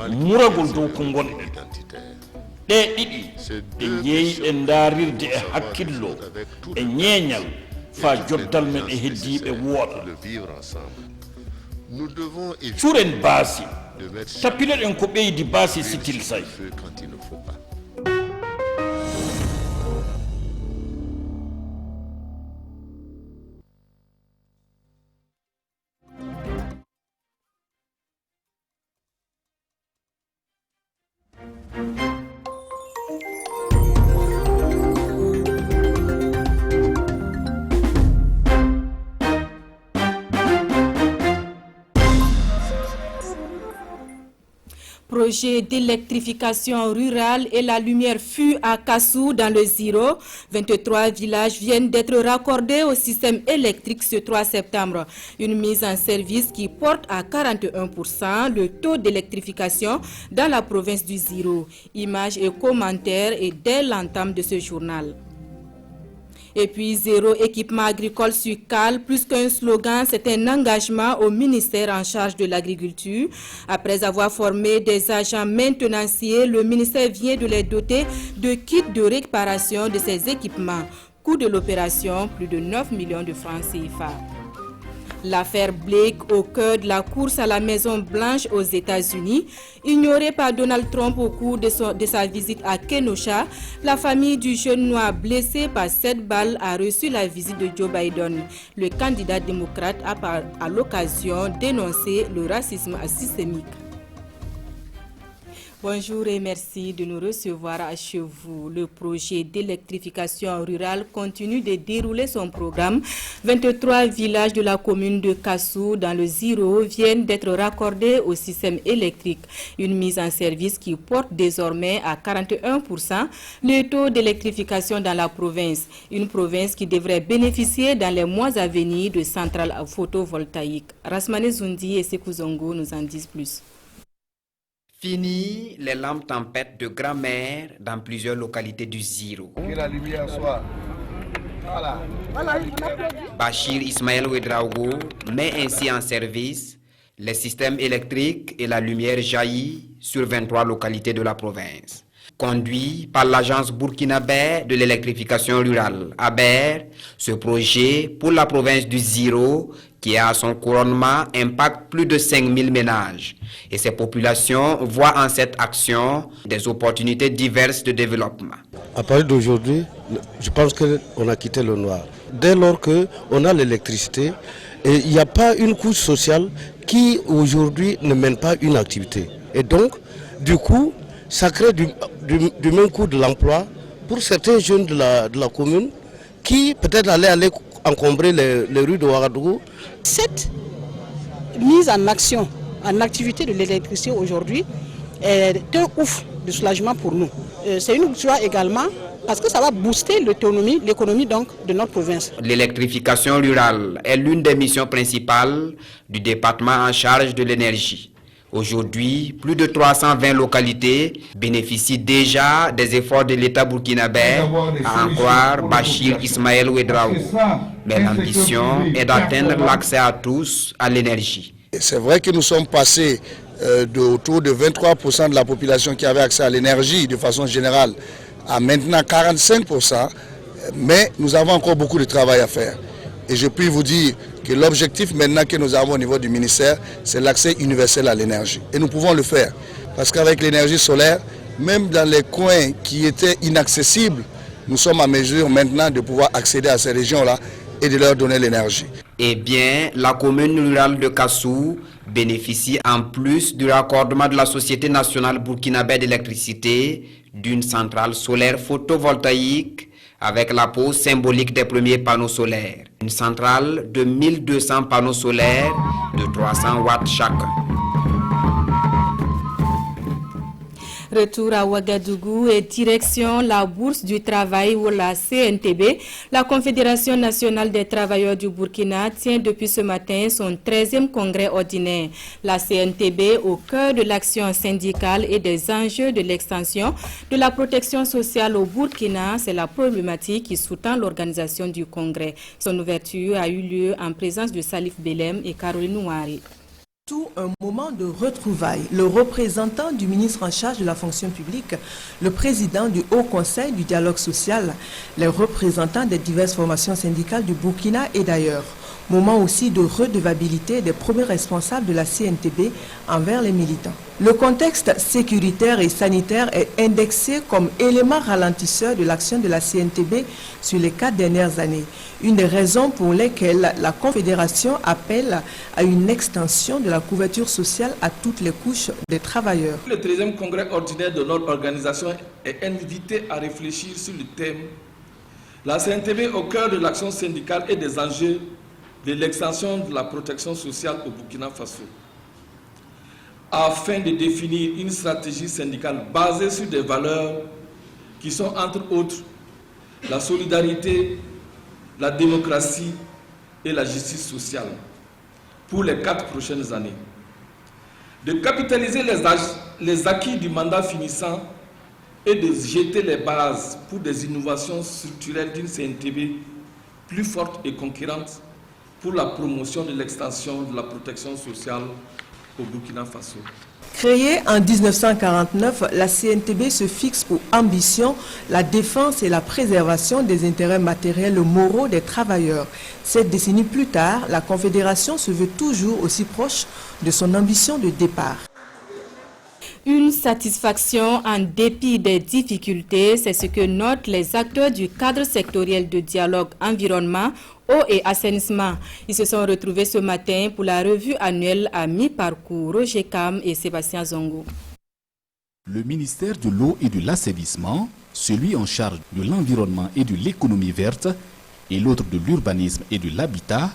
muragol dow ko gonɗen ɗe ɗiɗi ɗe yeeyi e daarirde e hakkillo e ñeeñal fa joddal men e heddiɓe wooɗa cuuren baasi tappineɗen ko ɓeydi baasi sitil say Projet d'électrification rurale et la lumière fut à Kassou dans le Ziro. 23 villages viennent d'être raccordés au système électrique ce 3 septembre. Une mise en service qui porte à 41% le taux d'électrification dans la province du Ziro. Images et commentaires et dès l'entame de ce journal. Et puis, zéro équipement agricole sur cale, plus qu'un slogan, c'est un engagement au ministère en charge de l'agriculture. Après avoir formé des agents maintenanciers, le ministère vient de les doter de kits de réparation de ces équipements. Coût de l'opération, plus de 9 millions de francs CFA. L'affaire Blake au cœur de la course à la Maison-Blanche aux États-Unis. Ignorée par Donald Trump au cours de sa visite à Kenosha, la famille du jeune noir blessé par 7 balles a reçu la visite de Joe Biden. Le candidat démocrate a à l'occasion dénoncé le racisme systémique. Bonjour et merci de nous recevoir chez vous. Le projet d'électrification rurale continue de dérouler son programme. 23 villages de la commune de Kassou dans le Ziro viennent d'être raccordés au système électrique. Une mise en service qui porte désormais à 41% le taux d'électrification dans la province. Une province qui devrait bénéficier dans les mois à venir de centrales photovoltaïques. Rasmane Zoundi et Sekou Zongo nous en disent plus. Fini les lampes tempêtes de grand-mère dans plusieurs localités du Ziro. Que la lumière soit. Voilà. Bachir Ismaël Ouedraogo met ainsi en service les systèmes électriques et la lumière jaillit sur 23 localités de la province. Conduit par l'agence burkinabé de l'électrification rurale, ABER, ce projet pour la province du Ziro, qui à son couronnement impacte plus de 5000 ménages. Et ces populations voient en cette action des opportunités diverses de développement. À partir d'aujourd'hui, je pense qu'on a quitté le noir. Dès lors qu'on a l'électricité, il n'y a pas une couche sociale qui aujourd'hui ne mène pas une activité. Et donc, du coup, ça crée du même coup de l'emploi pour certains jeunes de la commune qui peut-être allaient encombrer les rues de Ouagadougou. Cette mise en action, en activité de l'électricité aujourd'hui est un ouf de soulagement pour nous. C'est une joie également parce que ça va booster l'économie donc de notre province. L'électrification rurale est l'une des missions principales du département en charge de l'énergie. Aujourd'hui, plus de 320 localités bénéficient déjà des efforts de l'État burkinabé, à en croire Bachir Ismaël Ouedraogo. Mais l'ambition est d'atteindre l'accès à tous à l'énergie. C'est vrai que nous sommes passés autour de 23% de la population qui avait accès à l'énergie de façon générale à maintenant 45%, mais nous avons encore beaucoup de travail à faire. Et je puis vous dire que l'objectif maintenant que nous avons au niveau du ministère, c'est l'accès universel à l'énergie. Et nous pouvons le faire. Parce qu'avec l'énergie solaire, même dans les coins qui étaient inaccessibles, nous sommes en mesure maintenant de pouvoir accéder à ces régions-là et de leur donner l'énergie. Eh bien, la commune rurale de Kassou bénéficie en plus du raccordement de la Société nationale burkinabé d'électricité d'une centrale solaire photovoltaïque avec la pose symbolique des premiers panneaux solaires. Une centrale de 1200 panneaux solaires de 300 watts chacun. Retour à Ouagadougou et direction la Bourse du Travail ou la CNTB. La Confédération nationale des travailleurs du Burkina tient depuis ce matin son 13e congrès ordinaire. La CNTB au cœur de l'action syndicale et des enjeux de l'extension de la protection sociale au Burkina, c'est la problématique qui sous-tend l'organisation du congrès. Son ouverture a eu lieu en présence de Salif Belem et Caroline Ouari. Tout un moment de retrouvailles, le représentant du ministre en charge de la fonction publique, le président du Haut Conseil du dialogue social, les représentants des diverses formations syndicales du Burkina et d'ailleurs. Moment aussi de redevabilité des premiers responsables de la CNTB envers les militants. Le contexte sécuritaire et sanitaire est indexé comme élément ralentisseur de l'action de la CNTB sur les 4 dernières années. Une des raisons pour lesquelles la Confédération appelle à une extension de la couverture sociale à toutes les couches des travailleurs. Le 13e congrès ordinaire de notre organisation est invité à réfléchir sur le thème « La CNTB au cœur de l'action syndicale et des enjeux de l'extension de la protection sociale au Burkina Faso » afin de définir une stratégie syndicale basée sur des valeurs qui sont entre autres la solidarité, la démocratie et la justice sociale pour les 4 prochaines années. De capitaliser les acquis du mandat finissant et de jeter les bases pour des innovations structurelles d'une CNTB plus forte et conquérante pour la promotion de l'extension de la protection sociale au Burkina Faso. Créée en 1949, la CNTB se fixe pour ambition la défense et la préservation des intérêts matériels et moraux des travailleurs. 7 décennies plus tard, la Confédération se veut toujours aussi proche de son ambition de départ. Une satisfaction en dépit des difficultés, c'est ce que notent les acteurs du cadre sectoriel de dialogue environnement, eau et assainissement. Ils se sont retrouvés ce matin pour la revue annuelle à mi-parcours. Roger Cam et Sébastien Zongo. Le ministère de l'eau et de l'assainissement, celui en charge de l'environnement et de l'économie verte et l'autre de l'urbanisme et de l'habitat,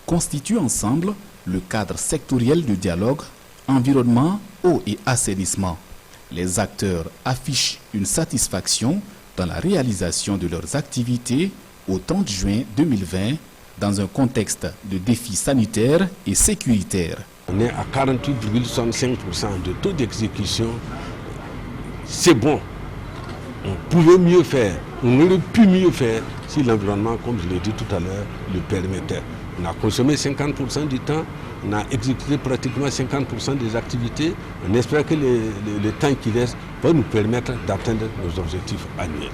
constituent ensemble le cadre sectoriel de dialogue environnement, eau et assainissement. Les acteurs affichent une satisfaction dans la réalisation de leurs activités au 30 juin 2020 dans un contexte de défis sanitaires et sécuritaires. On est à 48,65% de taux d'exécution. C'est bon. On pouvait mieux faire. On aurait pu mieux faire si l'environnement, comme je l'ai dit tout à l'heure, le permettait. On a consommé 50% du temps. On a exécuté pratiquement 50% des activités. On espère que le temps qui reste va nous permettre d'atteindre nos objectifs annuels.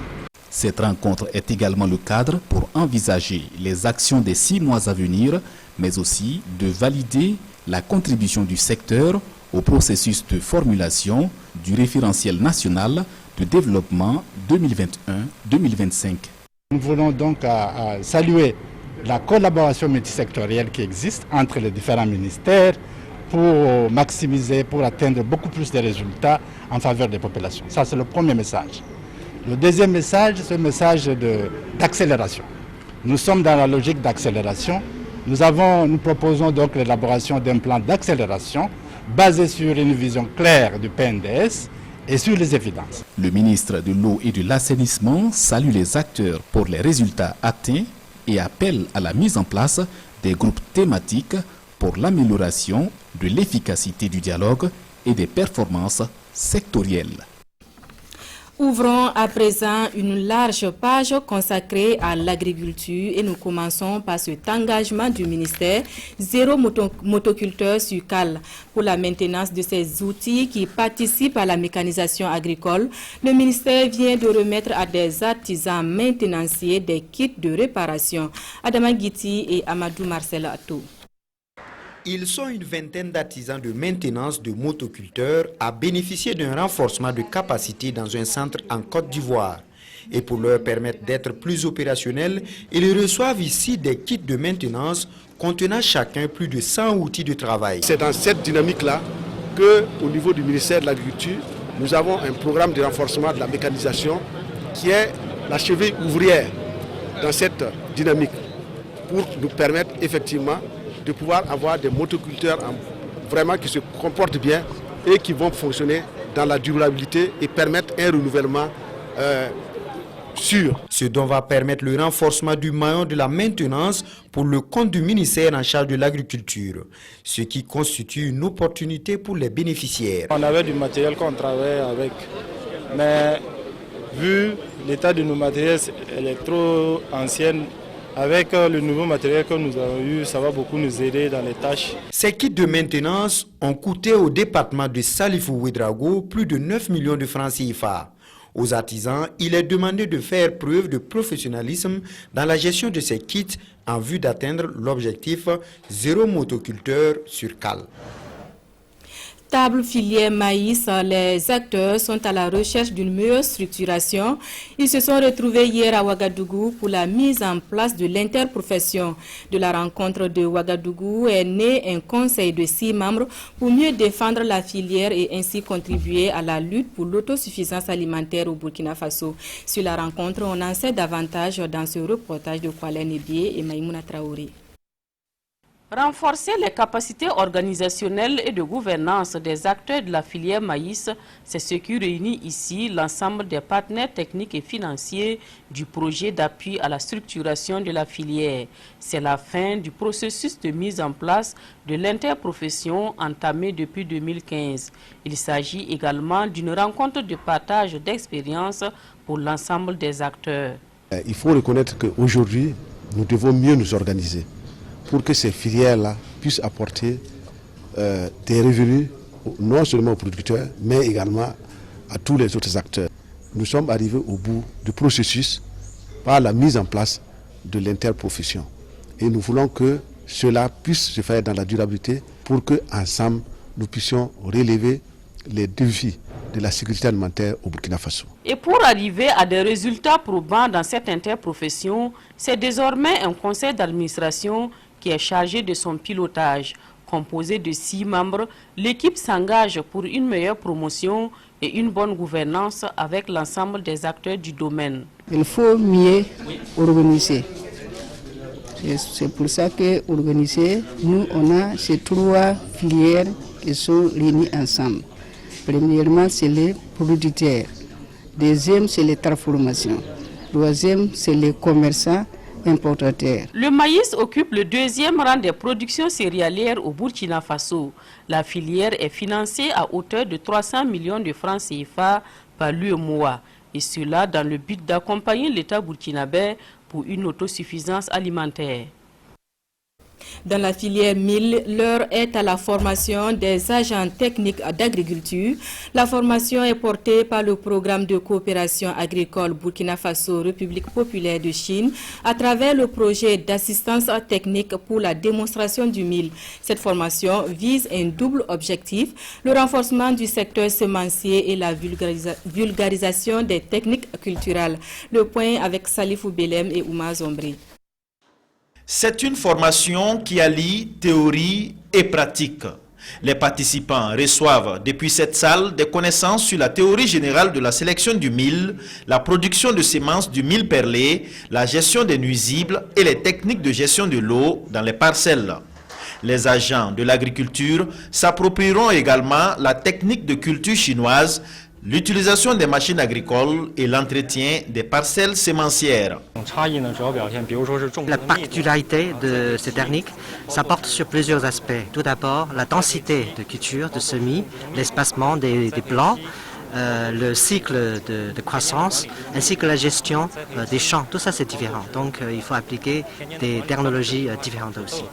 Cette rencontre est également le cadre pour envisager les actions des 6 mois à venir, mais aussi de valider la contribution du secteur au processus de formulation du référentiel national de développement 2021-2025. Nous voulons donc saluer la collaboration multisectorielle qui existe entre les différents ministères pour maximiser, pour atteindre beaucoup plus de résultats en faveur des populations. Ça, c'est le premier message. Le deuxième message, c'est un message d'accélération. Nous sommes dans la logique d'accélération. Nous proposons donc l'élaboration d'un plan d'accélération basé sur une vision claire du PNDS et sur les évidences. Le ministre de l'eau et de l'assainissement salue les acteurs pour les résultats atteints et appelle à la mise en place des groupes thématiques pour l'amélioration de l'efficacité du dialogue et des performances sectorielles. Ouvrons à présent une large page consacrée à l'agriculture et nous commençons par cet engagement du ministère Zéro motoculteur sur cale pour la maintenance de ces outils qui participent à la mécanisation agricole. Le ministère vient de remettre à des artisans maintenanciers des kits de réparation. Adama Guiti et Amadou Marcel Atou. Ils sont une vingtaine d'artisans de maintenance de motoculteurs à bénéficier d'un renforcement de capacité dans un centre en Côte d'Ivoire. Et pour leur permettre d'être plus opérationnels, ils reçoivent ici des kits de maintenance contenant chacun plus de 100 outils de travail. C'est dans cette dynamique-là qu'au niveau du ministère de l'Agriculture, nous avons un programme de renforcement de la mécanisation qui est la cheville ouvrière dans cette dynamique pour nous permettre effectivement de pouvoir avoir des motoculteurs vraiment qui se comportent bien et qui vont fonctionner dans la durabilité et permettre un renouvellement sûr. Ce dont va permettre le renforcement du maillon de la maintenance pour le compte du ministère en charge de l'agriculture, ce qui constitue une opportunité pour les bénéficiaires. On avait du matériel qu'on travaillait avec, mais vu l'état de nos matériels, elle est trop ancienne. Avec le nouveau matériel que nous avons eu, ça va beaucoup nous aider dans les tâches. Ces kits de maintenance ont coûté au département de Salifou Ouédraogo plus de 9 millions de francs CFA. Aux artisans, il est demandé de faire preuve de professionnalisme dans la gestion de ces kits en vue d'atteindre l'objectif zéro motoculteur sur cale. Table filière maïs, les acteurs sont à la recherche d'une meilleure structuration. Ils se sont retrouvés hier à Ouagadougou pour la mise en place de l'interprofession. De la rencontre de Ouagadougou est né un conseil de 6 membres pour mieux défendre la filière et ainsi contribuer à la lutte pour l'autosuffisance alimentaire au Burkina Faso. Sur la rencontre, on en sait davantage dans ce reportage de Kwale Nebié et Maïmouna Traoré. Renforcer les capacités organisationnelles et de gouvernance des acteurs de la filière maïs, c'est ce qui réunit ici l'ensemble des partenaires techniques et financiers du projet d'appui à la structuration de la filière. C'est la fin du processus de mise en place de l'interprofession entamé depuis 2015. Il s'agit également d'une rencontre de partage d'expériences pour l'ensemble des acteurs. Il faut reconnaître qu'aujourd'hui, nous devons mieux nous organiser pour que ces filières-là puissent apporter des revenus non seulement aux producteurs, mais également à tous les autres acteurs. Nous sommes arrivés au bout du processus par la mise en place de l'interprofession. Et nous voulons que cela puisse se faire dans la durabilité pour qu'ensemble, nous puissions relever les défis de la sécurité alimentaire au Burkina Faso. Et pour arriver à des résultats probants dans cette interprofession, c'est désormais un conseil d'administration qui est chargé de son pilotage. Composé de 6 membres, l'équipe s'engage pour une meilleure promotion et une bonne gouvernance avec l'ensemble des acteurs du domaine. Il faut mieux organiser. C'est pour ça que organiser, nous on a ces 3 filières qui sont réunies ensemble. Premièrement, c'est les producteurs. Deuxième, c'est les transformations. Troisième, c'est les commerçants importateurs. Le maïs occupe le 2e rang des productions céréalières au Burkina Faso. La filière est financée à hauteur de 300 millions de francs CFA par l'UEMOA. Et cela dans le but d'accompagner l'État burkinabé pour une autosuffisance alimentaire. Dans la filière mil, l'heure est à la formation des agents techniques d'agriculture. La formation est portée par le programme de coopération agricole Burkina Faso-République populaire de Chine à travers le projet d'assistance technique pour la démonstration du mil. Cette formation vise un double objectif, le renforcement du secteur semencier et la vulgarisation des techniques culturelles. Le point avec Salifou Belem et Ouma Zombri. C'est une formation qui allie théorie et pratique. Les participants reçoivent depuis cette salle des connaissances sur la théorie générale de la sélection du mil, la production de semences du mil perlé, la gestion des nuisibles et les techniques de gestion de l'eau dans les parcelles. Les agents de l'agriculture s'approprieront également la technique de culture chinoise, l'utilisation des machines agricoles et l'entretien des parcelles sémencières. La particularité de ces techniques, ça porte sur plusieurs aspects. Tout d'abord, la densité de culture, de semis, l'espacement des plants, le cycle de croissance, ainsi que la gestion des champs. Tout ça, c'est différent. Donc, il faut appliquer des technologies différentes aussi.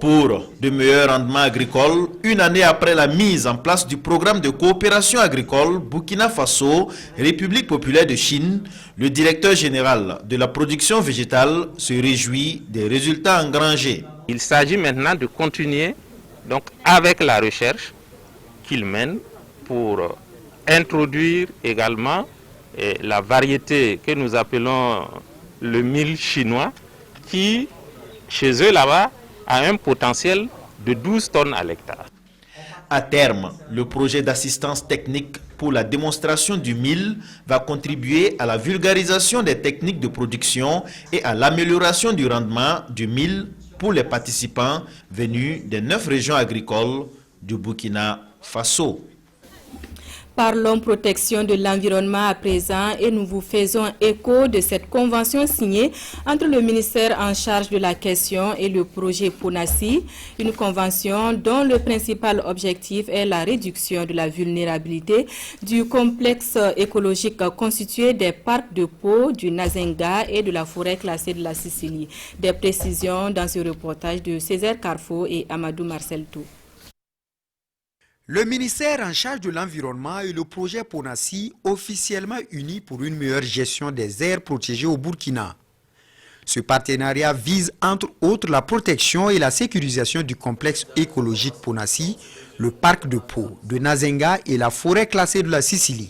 Pour de meilleurs rendements agricoles, une année après la mise en place du programme de coopération agricole Burkina Faso, République populaire de Chine, le directeur général de la production végétale se réjouit des résultats engrangés. Il s'agit maintenant de continuer donc, avec la recherche qu'il mène pour introduire également la variété que nous appelons le mil chinois qui, chez eux là-bas, a un potentiel de 12 tonnes à l'hectare. À terme, le projet d'assistance technique pour la démonstration du mil va contribuer à la vulgarisation des techniques de production et à l'amélioration du rendement du mil pour les participants venus des 9 régions agricoles du Burkina Faso. Parlons protection de l'environnement à présent et nous vous faisons écho de cette convention signée entre le ministère en charge de la question et le projet PONASI, une convention dont le principal objectif est la réduction de la vulnérabilité du complexe écologique constitué des parcs de Pau, du Nazenga et de la forêt classée de la Sicile. Des précisions dans ce reportage de Césaire Carfo et Amadou Marcel Tou. Le ministère en charge de l'environnement et le projet PONASI, officiellement unis pour une meilleure gestion des aires protégées au Burkina. Ce partenariat vise entre autres la protection et la sécurisation du complexe écologique PONASI, le parc de Pau, de Nazenga et la forêt classée de la Sicile.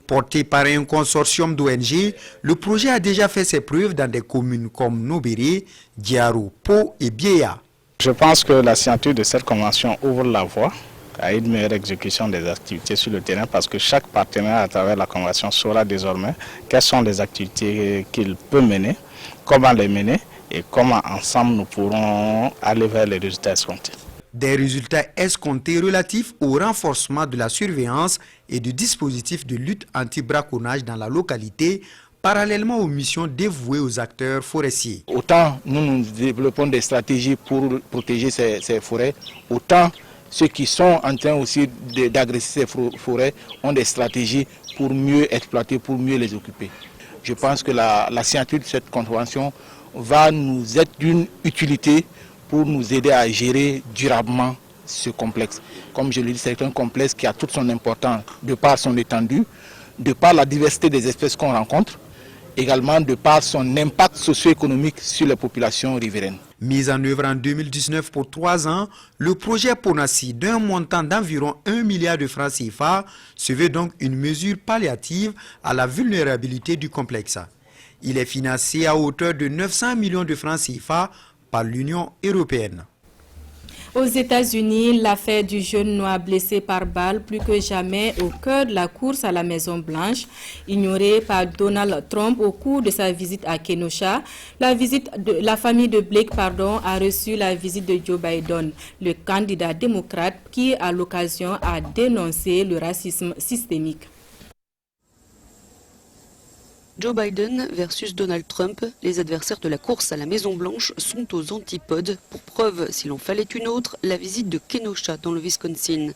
Porté par un consortium d'ONG, le projet a déjà fait ses preuves dans des communes comme Nobéré, Diaro, Pau et Biéa. Je pense que la signature de cette convention ouvre la voie à une meilleure exécution des activités sur le terrain parce que chaque partenaire à travers la convention saura désormais quelles sont les activités qu'il peut mener, comment les mener et comment ensemble nous pourrons aller vers les résultats escomptés. Des résultats escomptés relatifs au renforcement de la surveillance et du dispositif de lutte anti-braconnage dans la localité, parallèlement aux missions dévouées aux acteurs forestiers. Autant nous développons des stratégies pour protéger ces forêts, autant ceux qui sont en train aussi d'agresser ces forêts ont des stratégies pour mieux exploiter, pour mieux les occuper. Je pense que la signature de cette convention va nous être d'une utilité pour nous aider à gérer durablement ce complexe. Comme je l'ai dit, c'est un complexe qui a toute son importance de par son étendue, de par la diversité des espèces qu'on rencontre, également de par son impact socio-économique sur les populations riveraines. Mis en œuvre en 2019 pour 3 ans, le projet PONASI d'un montant d'environ 1 milliard de francs CFA se veut donc une mesure palliative à la vulnérabilité du complexe. Il est financé à hauteur de 900 millions de francs CFA par l'Union européenne. Aux États-Unis, l'affaire du jeune noir blessé par balle plus que jamais au cœur de la course à la Maison-Blanche, ignorée par Donald Trump au cours de sa visite à Kenosha. La famille de Blake a reçu la visite de Joe Biden, le candidat démocrate qui, à l'occasion, a dénoncé le racisme systémique. Joe Biden versus Donald Trump, les adversaires de la course à la Maison-Blanche sont aux antipodes. Pour preuve, s'il en fallait une autre, la visite de Kenosha dans le Wisconsin.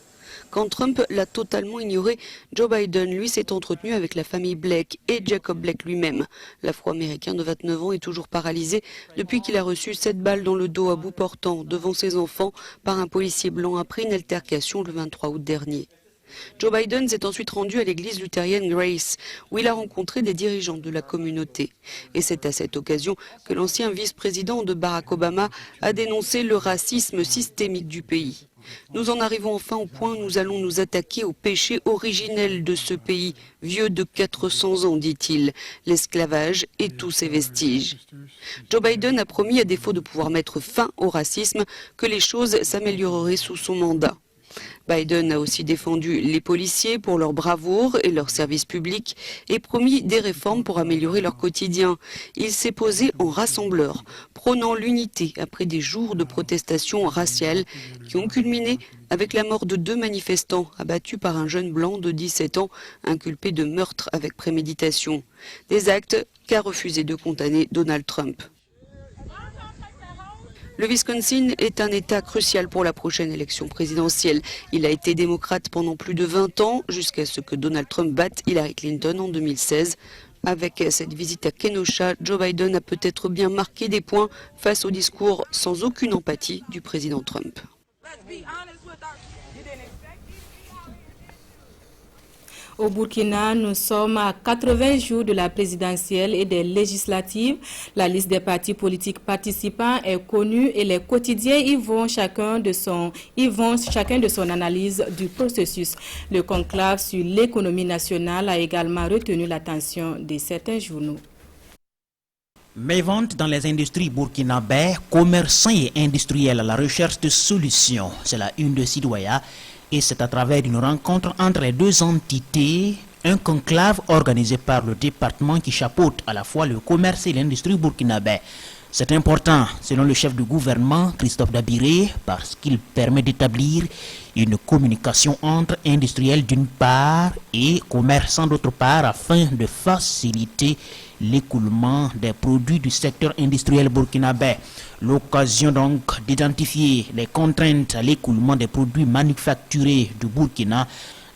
Quand Trump l'a totalement ignoré, Joe Biden, lui, s'est entretenu avec la famille Blake et Jacob Blake lui-même. L'Afro-Américain de 29 ans est toujours paralysé depuis qu'il a reçu 7 balles dans le dos à bout portant devant ses enfants par un policier blanc après une altercation le 23 août dernier. Joe Biden s'est ensuite rendu à l'église luthérienne Grace, où il a rencontré des dirigeants de la communauté. Et c'est à cette occasion que l'ancien vice-président de Barack Obama a dénoncé le racisme systémique du pays. Nous en arrivons enfin au point où nous allons nous attaquer au péché originel de ce pays, vieux de 400 ans, dit-il, l'esclavage et tous ses vestiges. Joe Biden a promis, à défaut de pouvoir mettre fin au racisme, que les choses s'amélioreraient sous son mandat. Biden a aussi défendu les policiers pour leur bravoure et leur service public et promis des réformes pour améliorer leur quotidien. Il s'est posé en rassembleur, prônant l'unité après des jours de protestations raciales qui ont culminé avec la mort de 2 manifestants abattus par un jeune blanc de 17 ans inculpé de meurtre avec préméditation. Des actes qu'a refusé de condamner Donald Trump. Le Wisconsin est un État crucial pour la prochaine élection présidentielle. Il a été démocrate pendant plus de 20 ans, jusqu'à ce que Donald Trump batte Hillary Clinton en 2016. Avec cette visite à Kenosha, Joe Biden a peut-être bien marqué des points face au discours sans aucune empathie du président Trump. Au Burkina, nous sommes à 80 jours de la présidentielle et des législatives. La liste des partis politiques participants est connue et les quotidiens y vont chacun de son analyse du processus. Le conclave sur l'économie nationale a également retenu l'attention de certains journaux. Mévente dans les industries burkinabè, commerçants et industriels à la recherche de solutions. C'est la une de Sidoya. Et c'est à travers une rencontre entre les deux entités, un conclave organisé par le département qui chapeaute à la fois le commerce et l'industrie burkinabè. C'est important, selon le chef du gouvernement, Christophe Dabiré, parce qu'il permet d'établir une communication entre industriels d'une part et commerçants d'autre part afin de faciliter l'écoulement des produits du secteur industriel burkinabé. L'occasion donc d'identifier les contraintes à l'écoulement des produits manufacturés du Burkina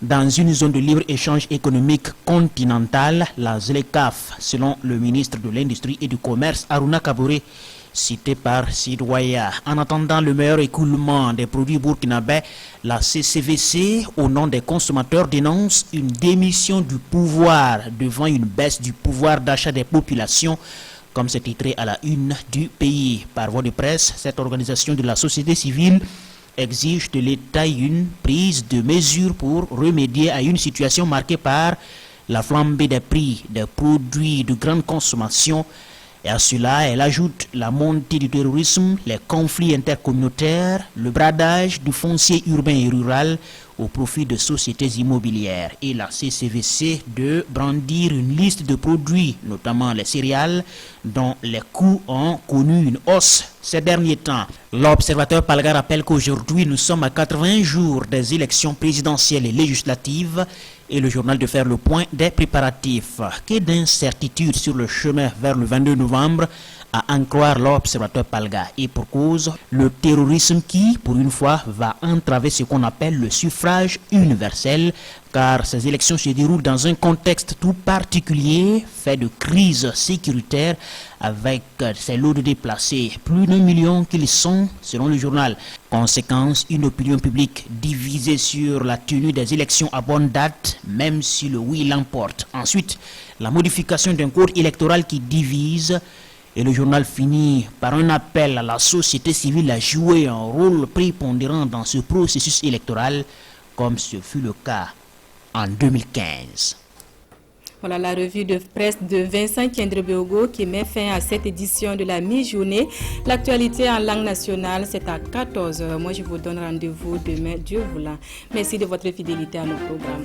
dans une zone de libre-échange économique continentale, la ZLECAf, selon le ministre de l'Industrie et du Commerce, Aruna Kabouré, cité par Sidouaya. En attendant le meilleur écoulement des produits burkinabés, la CCVC, au nom des consommateurs, dénonce une démission du pouvoir devant une baisse du pouvoir d'achat des populations, comme c'est titré à la une du pays. Par voie de presse, cette organisation de la société civile exige de l'État une prise de mesures pour remédier à une situation marquée par la flambée des prix des produits de grande consommation. Et à cela, elle ajoute la montée du terrorisme, les conflits intercommunautaires, le bradage du foncier urbain et rural au profit de sociétés immobilières et la CCVC de brandir une liste de produits, notamment les céréales, dont les coûts ont connu une hausse ces derniers temps. L'observateur Palga rappelle qu'aujourd'hui nous sommes à 80 jours des élections présidentielles et législatives et le journal de faire le point des préparatifs. Que d'incertitudes sur le chemin vers le 22 novembre, à en croire l'observateur Palga. Et pour cause, le terrorisme qui, pour une fois, va entraver ce qu'on appelle le suffrage universel, car ces élections se déroulent dans un contexte tout particulier, fait de crise sécuritaire, avec ces lots de déplacés, plus d'1 million qu'ils sont, selon le journal. Conséquence, une opinion publique divisée sur la tenue des élections à bonne date, même si le oui l'emporte. Ensuite, la modification d'un code électoral qui divise. Et le journal finit par un appel à la société civile à jouer un rôle prépondérant dans ce processus électoral, comme ce fut le cas en 2015. Voilà la revue de presse de Vincent Kendrebeogo qui met fin à cette édition de la mi-journée. L'actualité en langue nationale, c'est à 14h. Moi, je vous donne rendez-vous demain, Dieu voulant. Merci de votre fidélité à nos programmes.